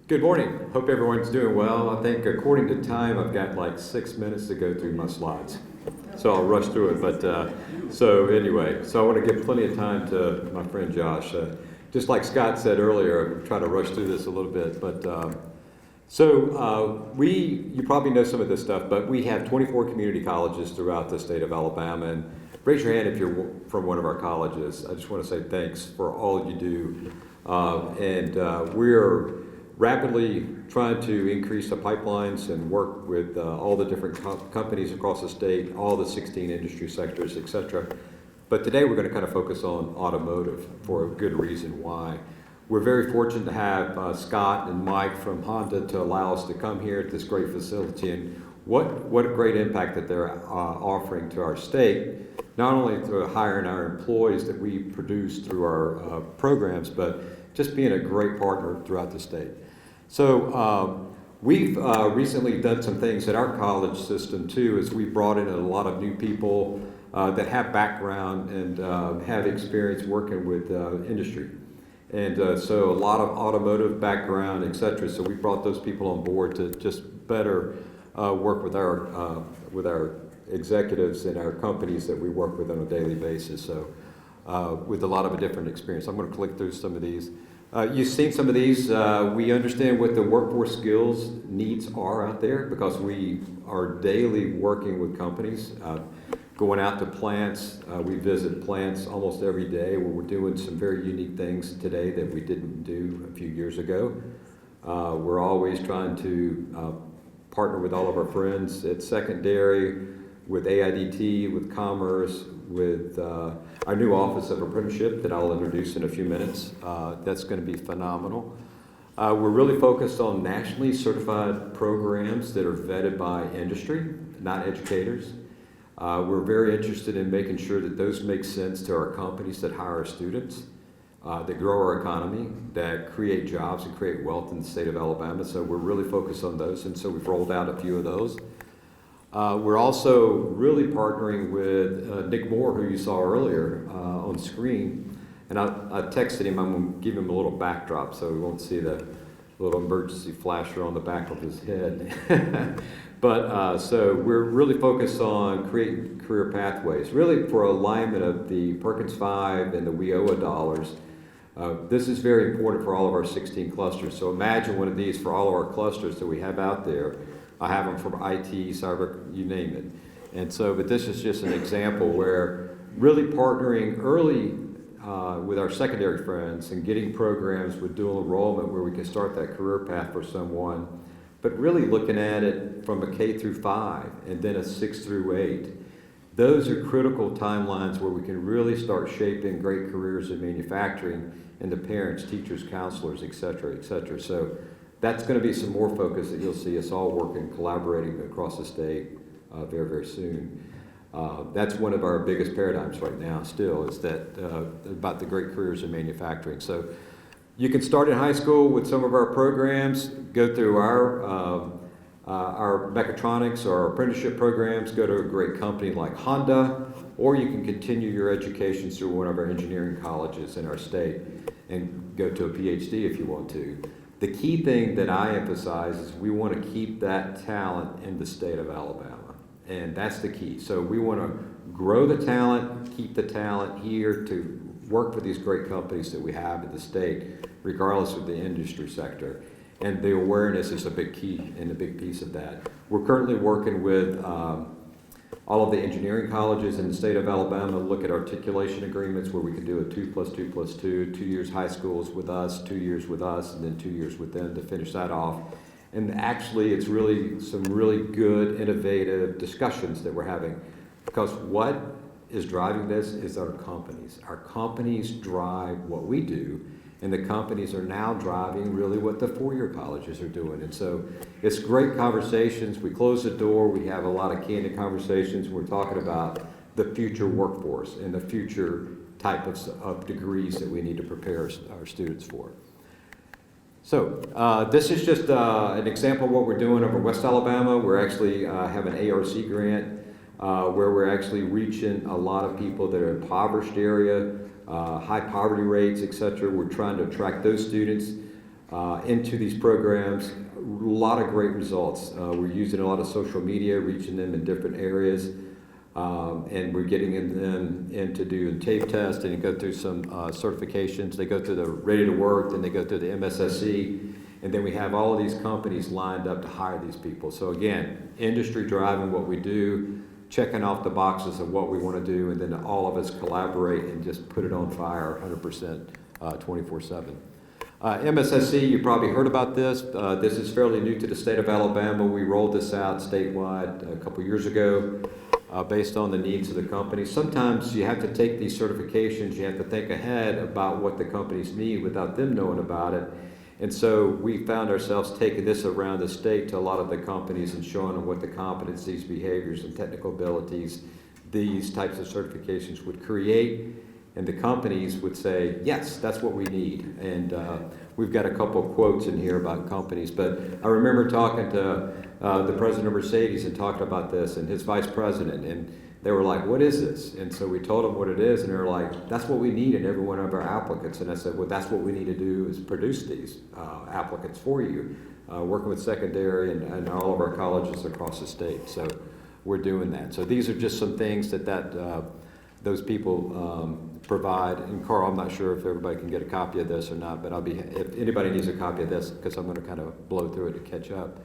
Good morning. Hope everyone's doing well. I think according to time, I've got like 6 minutes to go through my slides. So I'll rush through it. So I want to give plenty of time to my friend Josh. Just like Scott said earlier, I'm trying to rush through this a little bit. You probably know some of this stuff, but we have 24 community colleges throughout the state of Alabama. And raise your hand if you're from one of our colleges. I just want to say thanks for all you do. We're rapidly trying to increase the pipelines and work with all the different companies across the state, all the 16 industry sectors, et cetera. But today we're going to kind of focus on automotive for a good reason why. We're very fortunate to have Scott and Mike from Honda to allow us to come here at this great facility, and what a great impact that they're offering to our state, not only through hiring our employees that we produce through our programs, but just being a great partner throughout the state. So we've recently done some things at our college system too, as we brought in a lot of new people that have background and have experience working with industry. And so a lot of automotive background, et cetera. So we brought those people on board to just better work with our executives and our companies that we work with on a daily basis. So with a lot of a different experience. I'm going to click through some of these. You've seen some of these. We understand what the workforce skills needs are out there because we are daily working with companies, going out to plants. We visit plants almost every day where we're doing some very unique things today that we didn't do a few years ago. We're always trying to partner with all of our friends at secondary, with AIDT, with Commerce, with our new Office of Apprenticeship that I'll introduce in a few minutes. That's going to be phenomenal. We're really focused on nationally certified programs that are vetted by industry, not educators. We're very interested in making sure that those make sense to our companies that hire our students, that grow our economy, that create jobs and create wealth in the state of Alabama. So we're really focused on those, and so we've rolled out a few of those. We're also really partnering with Nick Moore, who you saw earlier on screen. And I texted him. I'm going to give him a little backdrop so we won't see the little emergency flasher on the back of his head. So we're really focused on creating career pathways, really for alignment of the Perkins 5 and the WIOA dollars. This is very important for all of our 16 clusters. So imagine one of these for all of our clusters that we have out there. I have them from IT, cyber, you name it. And so, but this is just an example where really partnering early with our secondary friends and getting programs with dual enrollment where we can start that career path for someone, but really looking at it from a K through 5 and then a 6 through 8. Those are critical timelines where we can really start shaping great careers in manufacturing and the parents, teachers, counselors, et cetera, et cetera. So that's going to be some more focus that you'll see us all working, collaborating across the state very, very soon. That's one of our biggest paradigms right now still, is that about the great careers in manufacturing. So you can start in high school with some of our programs, go through our mechatronics or our apprenticeship programs, go to a great company like Honda, or you can continue your education through one of our engineering colleges in our state and go to a PhD if you want to. The key thing that I emphasize is we want to keep that talent in the state of Alabama, and that's the key. So we want to grow the talent, keep the talent here to work for these great companies that we have in the state, regardless of the industry sector. And the awareness is a big key and a big piece of that. We're currently working with all of the engineering colleges in the state of Alabama to look at articulation agreements where we can do a 2+2+2, 2 years high schools with us, 2 years with us, and then 2 years with them to finish that off. And actually, it's really some really good, innovative discussions that we're having, because what is driving this is our companies. Our companies drive what we do, and the companies are now driving really what the four-year colleges are doing. And so it's great conversations. We close the door. We have a lot of candid conversations. We're talking about the future workforce and the future type of degrees that we need to prepare our students for. So this is just an example of what we're doing over West Alabama. We're actually have an ARC grant where we're actually reaching a lot of people that are in impoverished area, high poverty rates, etc. We're trying to attract those students. into these programs. A lot of great results. We're using a lot of social media, reaching them in different areas, and we're getting them in to do a tape test and go through some certifications. They go through the Ready to Work, then they go through the MSSC, and then we have all of these companies lined up to hire these people. So again, industry driving what we do, checking off the boxes of what we want to do, and then all of us collaborate and just put it on fire 100% 24/7. MSSC, you probably heard about this. This is fairly new to the state of Alabama. We rolled this out statewide a couple years ago based on the needs of the company. Sometimes you have to take these certifications, you have to think ahead about what the companies need without them knowing about it. And so we found ourselves taking this around the state to a lot of the companies and showing them what the competencies, behaviors, and technical abilities these types of certifications would create. And the companies would say, yes, that's what we need. And we've got a couple of quotes in here about companies. But I remember talking to the president of Mercedes and talking about this and his vice president. And they were like, what is this? And so we told them what it is. And they were like, that's what we need in every one of our applicants. And I said, well, that's what we need to do is produce these applicants for you, working with secondary and all of our colleges across the state. So we're doing that. So these are just some things that those people provide. And Carl, I'm not sure if everybody can get a copy of this or not, but if anybody needs a copy of this, because I'm going to kind of blow through it to catch up.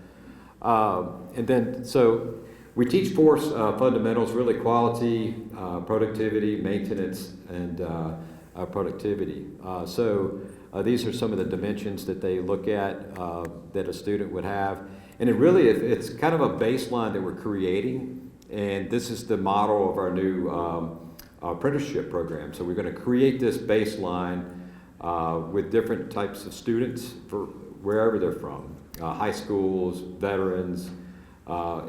And then, so we teach four fundamentals, really: quality, productivity, maintenance, and productivity. So these are some of the dimensions that they look at that a student would have. And it's kind of a baseline that we're creating. And this is the model of our new apprenticeship program. So we're going to create this baseline with different types of students for wherever they're from, high schools, veterans,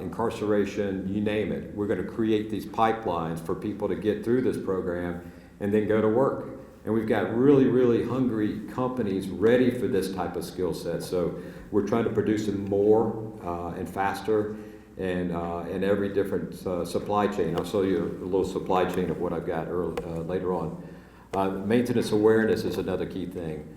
incarceration, you name it. We're going to create these pipelines for people to get through this program and then go to work. And we've got really, really hungry companies ready for this type of skill set. So we're trying to produce them more and faster, and in every different supply chain. I'll show you a little supply chain of what I've got later on. Maintenance awareness is another key thing.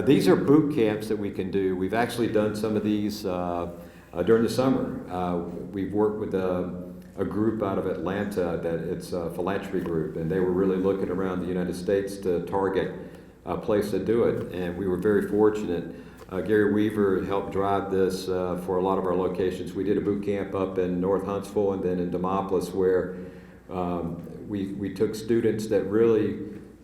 These are boot camps that we can do. We've actually done some of these during the summer. We've worked with a group out of Atlanta that it's a philanthropy group, and they were really looking around the United States to target a place to do it, and we were very fortunate. Gary Weaver helped drive this for a lot of our locations. We did a boot camp up in North Huntsville and then in Demopolis, where we took students that really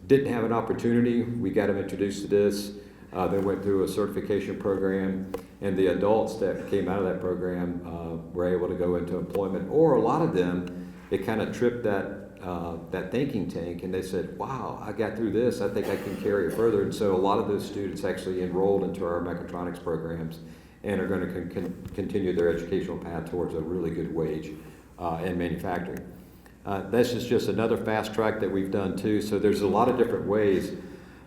didn't have an opportunity. We got them introduced to this. They went through a certification program, and the adults that came out of that program were able to go into employment. Or a lot of them, it kind of tripped that thinking tank, and they said, wow, I got through this, I think I can carry it further. And so a lot of those students actually enrolled into our mechatronics programs and are going to continue their educational path towards a really good wage in manufacturing. This is just another fast track that we've done too. So there's a lot of different ways.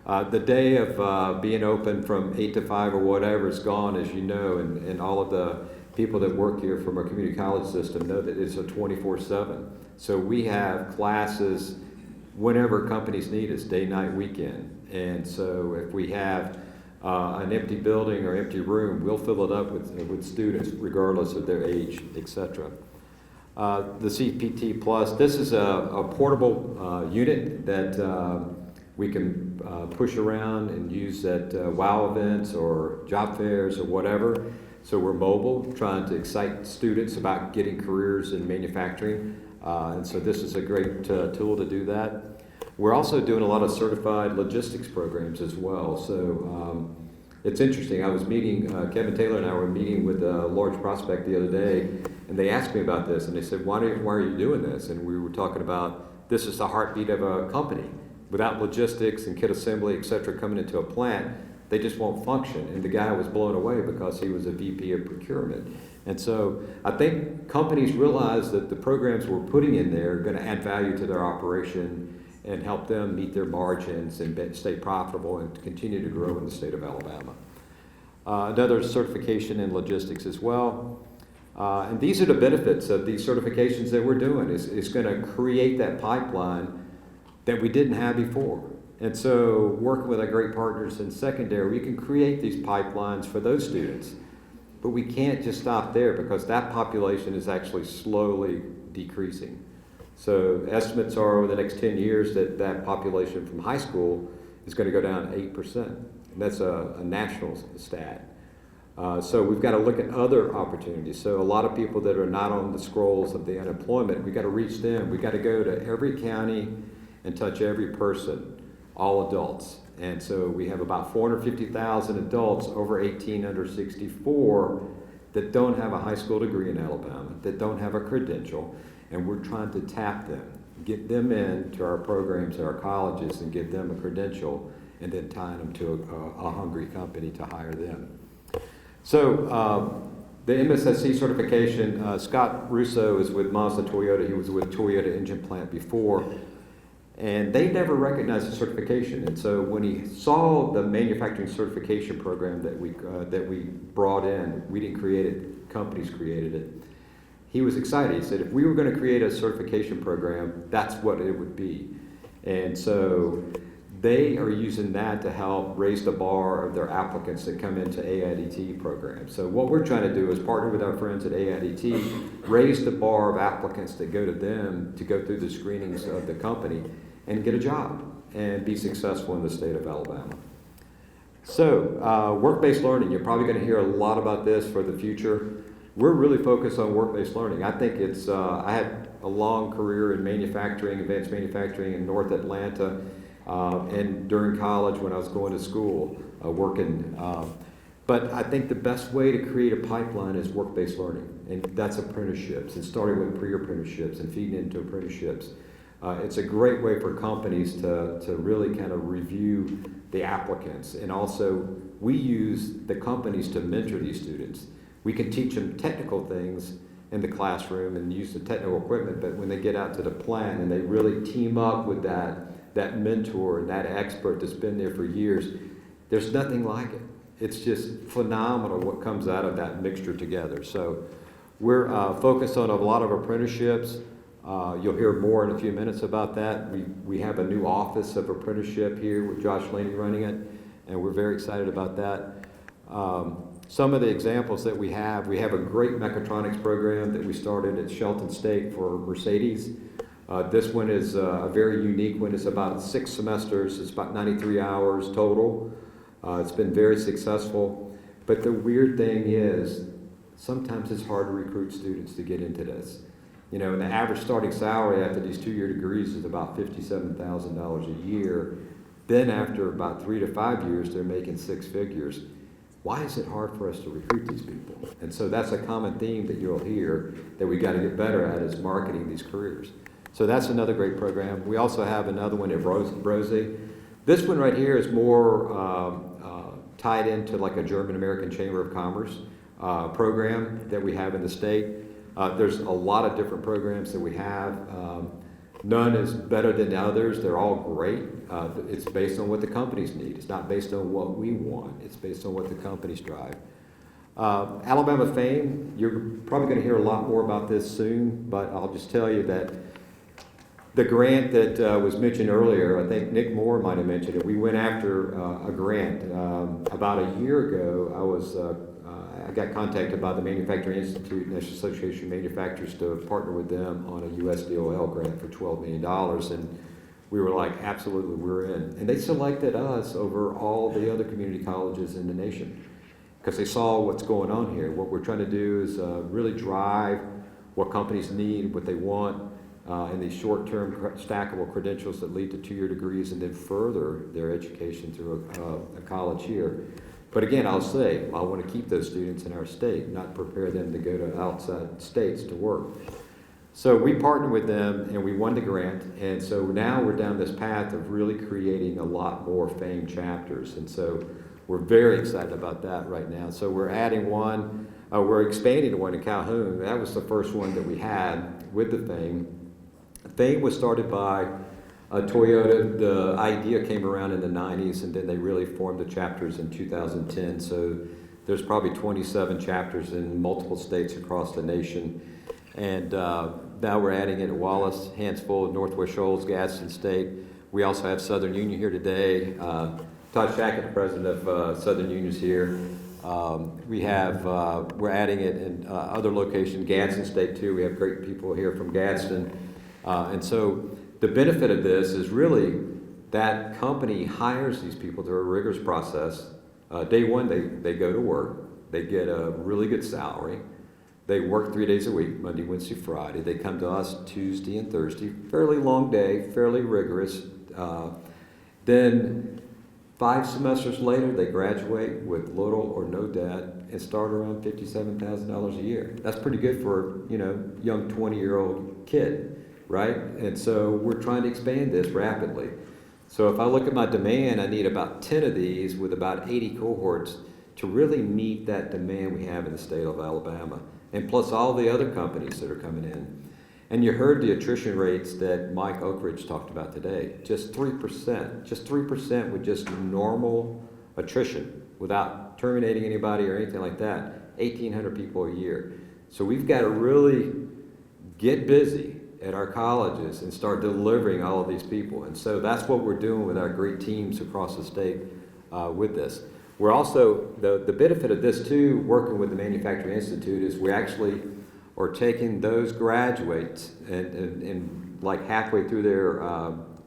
The day of being open from 8 to 5 or whatever is gone, as you know, and all of the people that work here from our community college system know that it's a 24/7. So we have classes whenever companies need us, day, night, weekend. And so if we have an empty building or empty room, we'll fill it up with students regardless of their age, etc. The CPT Plus, this is a portable unit that we can push around and use at WOW events or job fairs or whatever. So we're mobile, trying to excite students about getting careers in manufacturing. And so this is a great tool to do that. We're also doing a lot of certified logistics programs as well. So it's interesting. I was meeting, Kevin Taylor and I were meeting with a large prospect the other day, and they asked me about this, and they said, why are you doing this? And we were talking about this is the heartbeat of a company. Without logistics and kit assembly, et cetera, coming into a plant, they just won't function. And the guy was blown away because he was a VP of procurement. And so I think companies realize that the programs we're putting in there are going to add value to their operation and help them meet their margins and stay profitable and continue to grow in the state of Alabama. Another certification in logistics as well. And these are the benefits of these certifications that we're doing. It's going to create that pipeline that we didn't have before. And so working with our great partners in secondary, we can create these pipelines for those students. But we can't just stop there because that population is actually slowly decreasing. So estimates are over the next 10 years that that population from high school is going to go down 8%. And that's a national stat. So we've got to look at other opportunities. So a lot of people that are not on the scrolls of the unemployment, we've got to reach them. We've got to go to every county and touch every person, all adults. And so we have about 450,000 adults over 18 under 64 that don't have a high school degree in Alabama, that don't have a credential, and we're trying to tap them, get them into our programs at our colleges and give them a credential, and then tying them to a hungry company to hire them. So the MSSC certification, Scott Russo is with Mazda Toyota. He was with Toyota Engine Plant before. And they never recognized the certification. And so when he saw the manufacturing certification program that we brought in, we didn't create it, companies created it. He was excited. He said, if we were going to create a certification program, that's what it would be. And so they are using that to help raise the bar of their applicants that come into AIDT programs. So what we're trying to do is partner with our friends at AIDT, raise the bar of applicants that go to them to go through the screenings of the company and get a job and be successful in the state of Alabama. So work-based learning, you're probably going to hear a lot about this for the future. We're really focused on work-based learning. I think it's, I had a long career in manufacturing, advanced manufacturing in North Atlanta, and during college when I was going to school, working. But I think the best way to create a pipeline is work-based learning, and that's apprenticeships, and starting with pre-apprenticeships and feeding into apprenticeships. It's a great way for companies to really kind of review the applicants, and also we use the companies to mentor these students. We can teach them technical things in the classroom and use the technical equipment, but when they get out to the plant and they really team up with that mentor and that expert that's been there for years, there's nothing like it. It's just phenomenal what comes out of that mixture together. So we're focused on a lot of apprenticeships. You'll hear more in a few minutes about that. We have a new office of apprenticeship here with Josh Laney running it, and we're very excited about that. Some of the examples that we have a great mechatronics program that we started at Shelton State for Mercedes. This one is a very unique one. It's about 6 semesters. It's about 93 hours total. It's been very successful. But the weird thing is, sometimes it's hard to recruit students to get into this. You know, the average starting salary after these 2-year degrees is about $57,000 a year. Then after about 3 to 5 years, they're making 6 figures. Why is it hard for us to recruit these people? And so that's a common theme that you'll hear that we got to get better at, is marketing these careers. So that's another great program. We also have another one at Brose. This one right here is more tied into like a German-American Chamber of Commerce program that we have in the state. There's a lot of different programs that we have. None is better than the others. They're all great. It's based on what the companies need. It's not based on what we want. It's based on what the companies drive. Alabama Fame, you're probably going to hear a lot more about this soon, but I'll just tell you that the grant that was mentioned earlier, I think Nick Moore might have mentioned it. We went after a grant. About a year ago, I got contacted by the Manufacturing Institute, National Association of Manufacturers, to partner with them on a USDOL grant for $12 million. And we were like, absolutely, we're in. And they selected us over all the other community colleges in the nation because they saw what's going on here. What we're trying to do is really drive what companies need, what they want, and these short-term stackable credentials that lead to 2-year degrees and then further their education through a college year. But again, I'll say, I want to keep those students in our state, not prepare them to go to outside states to work. So we partnered with them and we won the grant, and so now we're down this path of really creating a lot more FAME chapters, and so we're very excited about that right now. So we're adding one, we're expanding the one in Calhoun. That was the first one that we had with the FAME. FAME was started by Toyota. The idea came around in the 90s, and then they really formed the chapters in 2010. So there's probably 27 chapters in multiple states across the nation. And Now we're adding it at Wallace, Hansville, Northwest Shoals, Gadsden State. We also have Southern Union here today. Todd Shackett, the president of Southern Union, is here. We're adding it in other locations, Gadsden State too. We have great people here from Gadsden. And so the benefit of this is really that company hires these people through a rigorous process. Day one, they go to work. They get a really good salary. They work 3 days a week, Monday, Wednesday, Friday. They come to us Tuesday and Thursday. Fairly long day, fairly rigorous. Then 5 semesters later, they graduate with little or no debt and start around $57,000 a year. That's pretty good for, young 20-year-old kid, right? And so we're trying to expand this rapidly. So if I look at my demand, I need about 10 of these with about 80 cohorts to really meet that demand we have in the state of Alabama, and plus all the other companies that are coming in. And you heard the attrition rates that Mike Oakridge talked about today, just 3% with just normal attrition without terminating anybody or anything like that, 1,800 people a year. So we've got to really get busy at our colleges and start delivering all of these people. And so that's what we're doing with our great teams across the state with this. We're also, the benefit of this too, working with the Manufacturing Institute, is we actually are taking those graduates and like halfway through their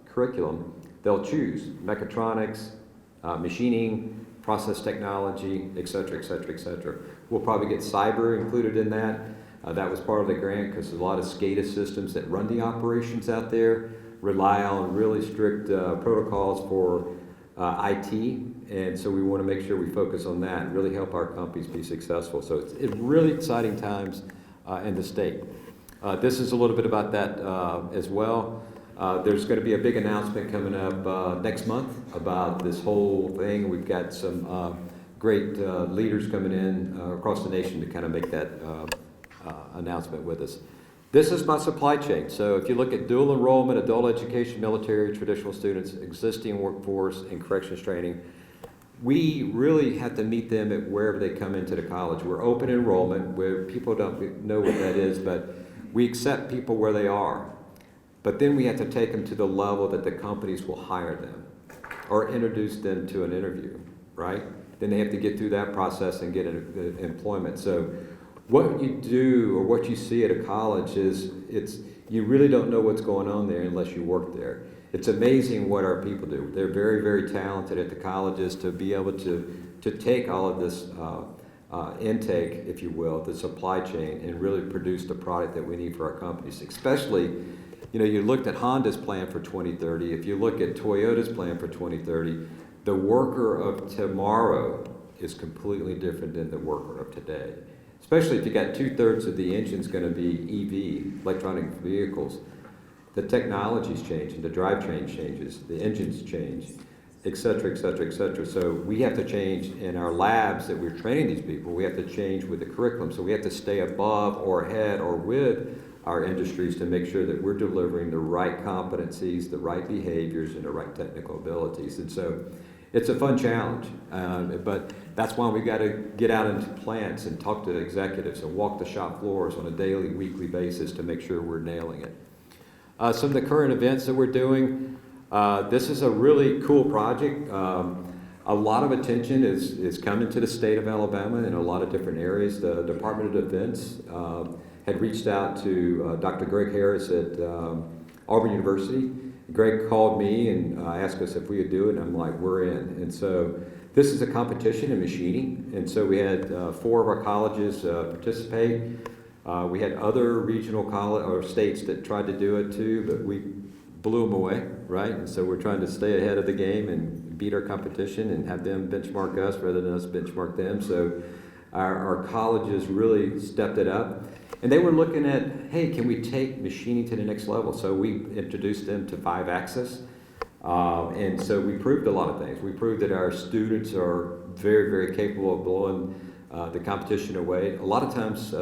curriculum, they'll choose mechatronics, machining, process technology, et cetera, et cetera, et cetera. We'll probably get cyber included in that. That was part of the grant because a lot of SCADA systems that run the operations out there rely on really strict protocols for IT, and so we want to make sure we focus on that and really help our companies be successful. So it's really exciting times in the state. This is a little bit about that as well. There's going to be a big announcement coming up next month about this whole thing. We've got some great leaders coming in across the nation to kind of make that announcement with us. This is my supply chain. So if you look at dual enrollment, adult education, military, traditional students, existing workforce, and corrections training, we really have to meet them at wherever they come into the college. We're open enrollment, where people don't know what that is, but we accept people where they are. But then we have to take them to the level that the companies will hire them or introduce them to an interview, right? Then they have to get through that process and get employment. So what you do or what you see at a college is you really don't know what's going on there unless you work there. It's amazing what our people do. They're very, very talented at the colleges to be able to take all of this intake, if you will, the supply chain, and really produce the product that we need for our companies. Especially, you looked at Honda's plan for 2030. If you look at Toyota's plan for 2030, the worker of tomorrow is completely different than the worker of today. Especially if you got 2/3 of the engine's going to be EV, electronic vehicles. The technology's changing, the drivetrain changes, the engines change, et cetera, et cetera, et cetera. So we have to change in our labs that we're training these people. We have to change with the curriculum. So we have to stay above or ahead or with our industries to make sure that we're delivering the right competencies, the right behaviors, and the right technical abilities. And so it's a fun challenge, but that's why we got to get out into plants and talk to executives and walk the shop floors on a daily, weekly basis to make sure we're nailing it. Some of the current events that we're doing, this is a really cool project. A lot of attention is coming to the state of Alabama in a lot of different areas. The Department of Defense had reached out to Dr. Greg Harris at Auburn University. Greg called me and asked us if we would do it, and I'm like, we're in. And so this is a competition in machining, and so we had 4 of our colleges participate. We had other regional or states that tried to do it too, but we blew them away, right? And so we're trying to stay ahead of the game and beat our competition and have them benchmark us rather than us benchmark them. So our colleges really stepped it up. And they were looking at, hey, can we take machining to the next level? So we introduced them to 5-axis. And so we proved a lot of things. We proved that our students are very, very capable of blowing the competition away. A lot of times,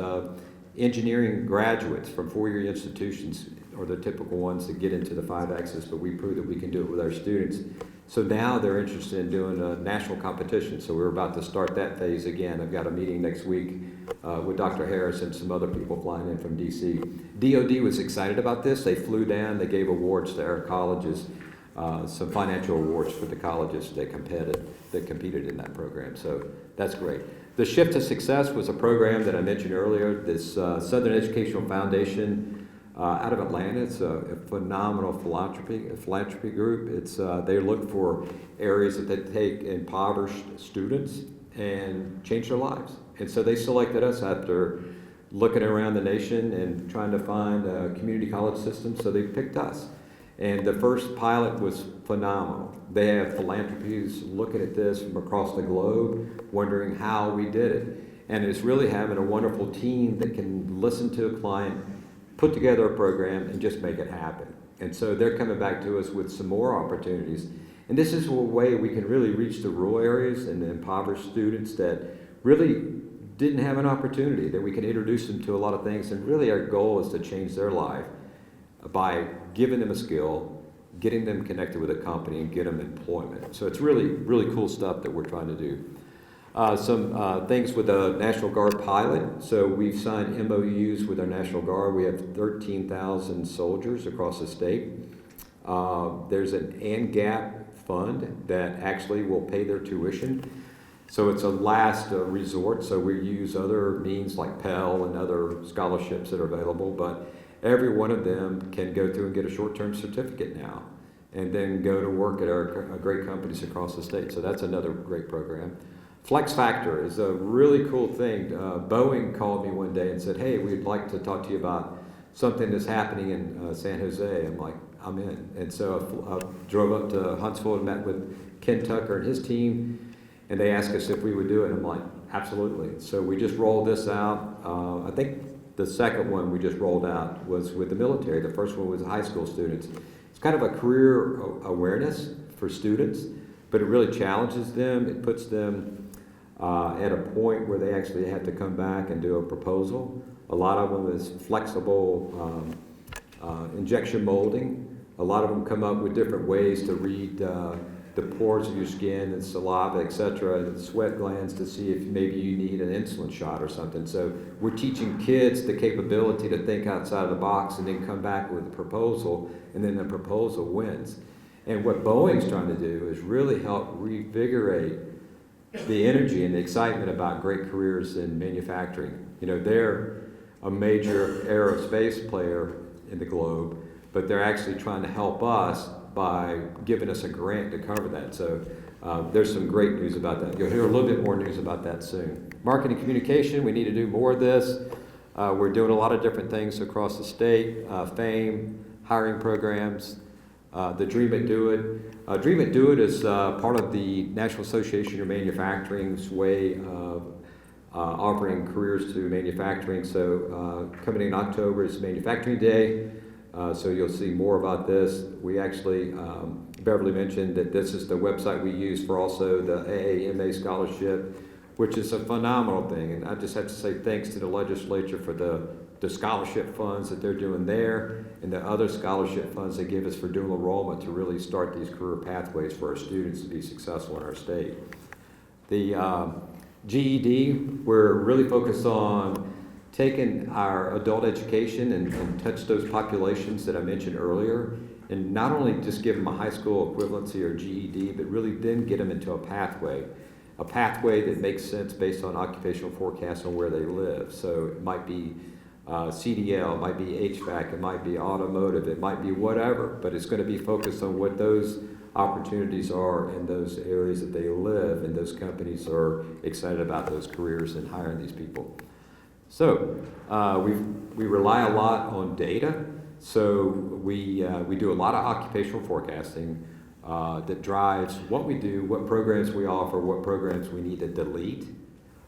engineering graduates from 4-year institutions are the typical ones that get into the 5-axis, but we prove that we can do it with our students. So now they're interested in doing a national competition. So we're about to start that phase again. I've got a meeting next week with Dr. Harris and some other people flying in from DC. DOD was excited about this. They flew down, they gave awards to our colleges, some financial awards for the colleges that competed in that program. So that's great. The Shift to Success was a program that I mentioned earlier, this Southern Educational Foundation out of Atlanta. It's a phenomenal philanthropy group. They look for areas that they take impoverished students and change their lives. And so they selected us after looking around the nation and trying to find a community college system, so they picked us. And the first pilot was phenomenal. They have philanthropies looking at this from across the globe, wondering how we did it. And it's really having a wonderful team that can listen to a client, put together a program, and just make it happen. And so they're coming back to us with some more opportunities. And this is a way we can really reach the rural areas and the impoverished students that really didn't have an opportunity, that we can introduce them to a lot of things. And really our goal is to change their life by giving them a skill, getting them connected with a company, and get them employment. So it's really, really cool stuff that we're trying to do. Some things with the National Guard pilot. So we've signed MOUs with our National Guard. We have 13,000 soldiers across the state. There's an ANGAP fund that actually will pay their tuition. So it's a last resort. So we use other means like Pell and other scholarships that are available, but every one of them can go through and get a short-term certificate now and then go to work at our great companies across the state. So that's another great program. Flex Factor is a really cool thing. Boeing called me one day and said, hey, we'd like to talk to you about something that's happening in San Jose. I'm like, I'm in. And so I drove up to Huntsville and met with Ken Tucker and his team, and they asked us if we would do it. I'm like, absolutely. So we just rolled this out. I think the second one we just rolled out was with the military. The first one was high school students. It's kind of a career awareness for students, but it really challenges them. It puts them at a point where they actually have to come back and do a proposal. A lot of them is flexible injection molding. A lot of them come up with different ways to read the pores of your skin and saliva, etc., and sweat glands to see if maybe you need an insulin shot or something. So we're teaching kids the capability to think outside of the box and then come back with a proposal, and then the proposal wins. And what Boeing's trying to do is really help revigorate the energy and the excitement about great careers in manufacturing. You know, they're a major aerospace player in the globe, but they're actually trying to help us by giving us a grant to cover that. So there's some great news about that. You'll hear a little bit more news about that soon. Marketing communication, we need to do more of this. We're doing a lot of different things across the state, FAME, hiring programs, the Dream It, Do It. Dream It, Do It is part of the National Association of Manufacturing's way of offering careers to manufacturing. So coming in October is Manufacturing Day. So you'll see more about this. We actually, Beverly mentioned that this is the website we use for also the AAMA scholarship, which is a phenomenal thing. And I just have to say thanks to the legislature for the scholarship funds that they're doing there and the other scholarship funds they give us for dual enrollment to really start these career pathways for our students to be successful in our state. The GED, we're really focused on taking our adult education and touch those populations that I mentioned earlier, and not only just give them a high school equivalency or GED, but really then get them into a pathway that makes sense based on occupational forecasts on where they live. So it might be CDL, it might be HVAC, it might be automotive, it might be whatever, but it's going to be focused on what those opportunities are in those areas that they live, and those companies are excited about those careers and hiring these people. So we rely a lot on data. So we do a lot of occupational forecasting that drives what we do, what programs we offer, what programs we need to delete.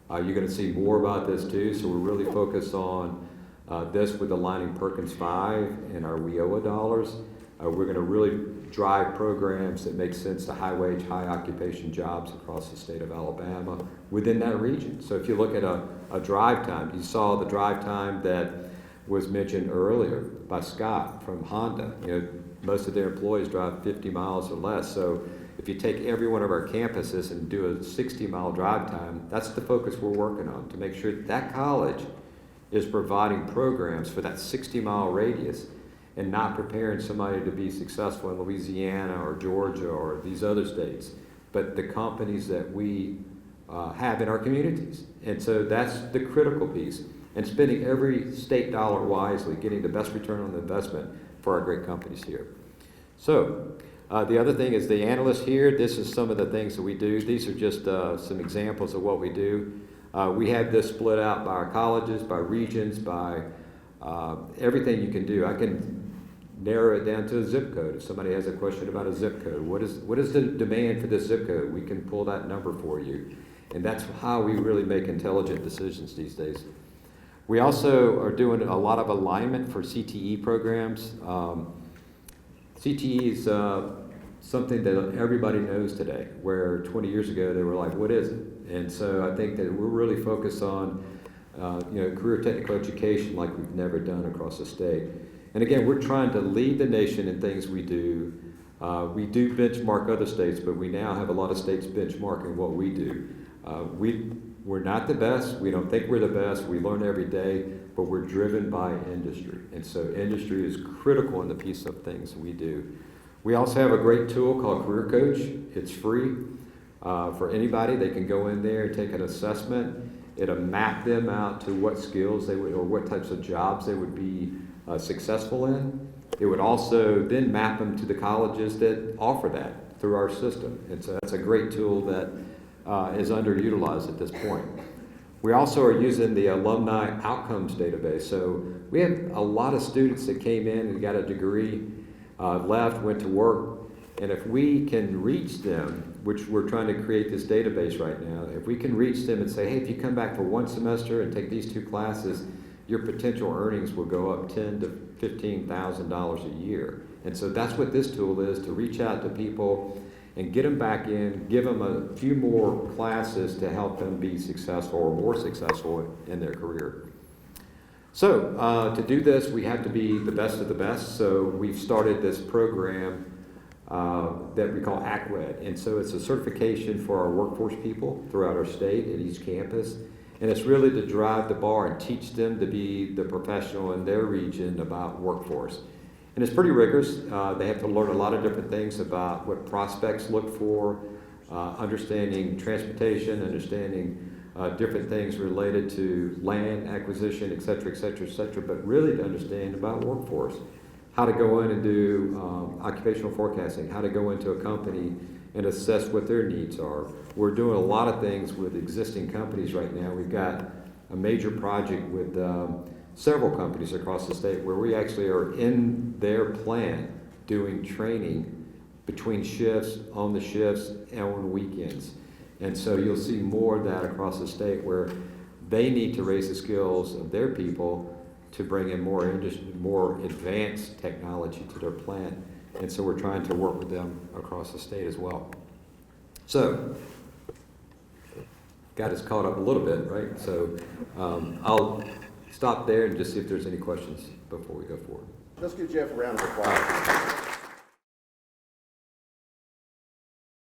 You're going to see more about this too. So we're really focused on this with aligning Perkins 5 and our WIOA dollars. We're going to really drive programs that make sense to high wage, high occupation jobs across the state of Alabama within that region. So if you look at a drive time, you saw the drive time that was mentioned earlier by Scott from Honda. You know, most of their employees drive 50 miles or less. So if you take every one of our campuses and do a 60-mile drive time, that's the focus we're working on, to make sure that college is providing programs for that 60-mile radius and not preparing somebody to be successful in Louisiana or Georgia or these other states, but the companies that we have in our communities. And so that's the critical piece. And spending every state dollar wisely, getting the best return on the investment for our great companies here. So the other thing is the analysts here. This is some of the things that we do. These are just some examples of what we do. We have this split out by our colleges, by regions, by everything you can do. I can narrow it down to a zip code. If somebody has a question about a zip code, what is the demand for this zip code? We can pull that number for you. And that's how we really make intelligent decisions these days. We also are doing a lot of alignment for CTE programs. CTE is something that everybody knows today, where 20 years ago they were like, what is it? And so I think that we're really focused on career technical education like we've never done across the state. And again, we're trying to lead the nation in things we do. We do benchmark other states, but we now have a lot of states benchmarking what we do. We're not the best. We don't think we're the best. We learn every day, but we're driven by industry. And so industry is critical in the piece of things we do. We also have a great tool called Career Coach. It's free for anybody. They can go in there and take an assessment. It'll map them out to what skills they would, or what types of jobs they would be successful in. It would also then map them to the colleges that offer that through our system. And so that's a great tool that is underutilized at this point. We also are using the alumni outcomes database. So we have a lot of students that came in and got a degree, left, went to work, and if we can reach them, which we're trying to create this database right now, if we can reach them and say, hey, if you come back for one semester and take these 2 classes, your potential earnings will go up $10,000 to $15,000 a year. And so that's what this tool is, to reach out to people and get them back in, give them a few more classes to help them be successful or more successful in their career. So to do this, we have to be the best of the best. So we've started this program that we call ACWED. And so it's a certification for our workforce people throughout our state at each campus. And it's really to drive the bar and teach them to be the professional in their region about workforce. And it's pretty rigorous. They have to learn a lot of different things about what prospects look for, understanding transportation, understanding different things related to land acquisition, et cetera, et cetera, et cetera, but really to understand about workforce, how to go in and do occupational forecasting, how to go into a company and assess what their needs are. We're doing a lot of things with existing companies right now. We've got a major project with several companies across the state where we actually are in their plant doing training between shifts, on the shifts, and on weekends. And so you'll see more of that across the state where they need to raise the skills of their people to bring in more advanced technology to their plant. And so we're trying to work with them across the state as well. So, got us caught up a little bit, right? So I'll stop there and just see if there's any questions before we go forward. Let's give Jeff a round of applause.